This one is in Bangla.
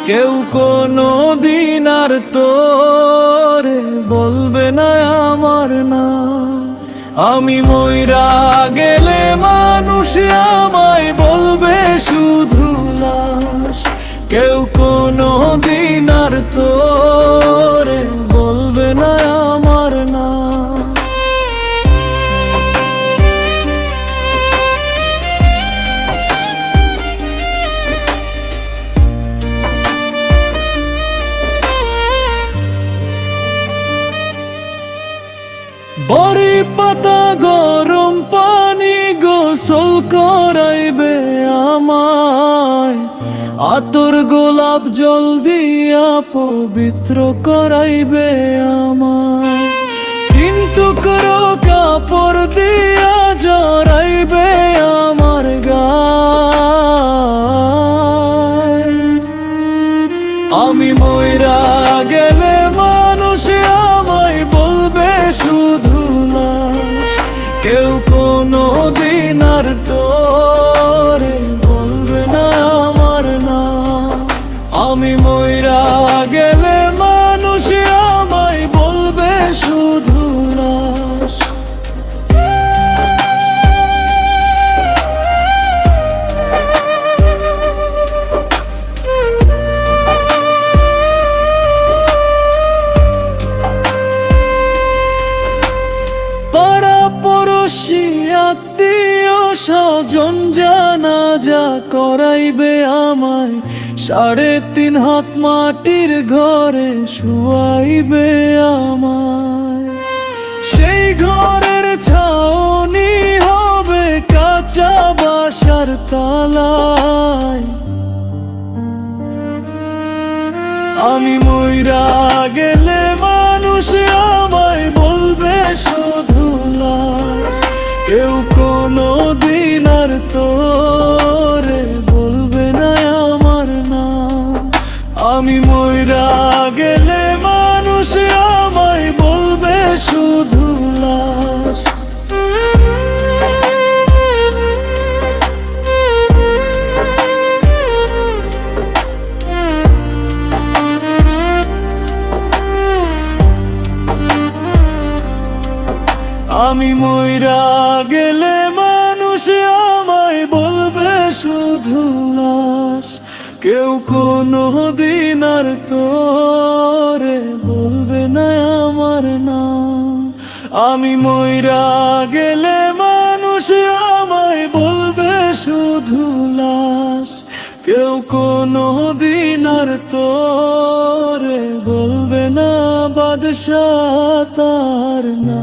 কেউ কোনো দিন আর তোরে বলবে না আমার না। আমি মইরা গেলে মানুষ আমায় বলবে শুধু লাশ। কেউ কোনো দিন আর তোরে বলবে না আমার না। বড়ি পাতা গরম পানি গোসল করাইবে আমায়, আতর গোলাপ জল দিয়া পবিত্র করাইবে আমায়। কিন্তু করো কাপড় দিয়া জড়াইবে আমার গায়। আমি মইরা গেলে মানুষ আমায় বলবে শুধু লাশ। কেউ কোনো দিন আর তোরে বলবে না আমার না। আমি মইরা গেলে মানুষ আমায় বলবে শুধু লাশ। আত্মীয় স্বজন জানাজা করাইবে আমায়, 3.5 হাত মাটির ঘরে শুয়াইবে আমায়। সেই ঘরের ছাউনি হবে কাঁচা বাসার তালায়। আমি মইরা গেলে মানুষ আমায় বলবে শুধু লাশ। কেউ কোনো দিন আর তোরে বলবে না আমার না। আমি মইরা গেলে মানুষ আমায় বলবে শুধু লাশ। আমি মইরা গেলে মানুষ আমায় বলবে শুধু লাশ। কেউ কোনো দিন আর তোরে বলবে না আমার না। আমি মইরা গেলে মানুষ আমায় বলবে শুধু লাশ। কেউ কোনো দিন আর তোরে বলবে না বাদশা তার না।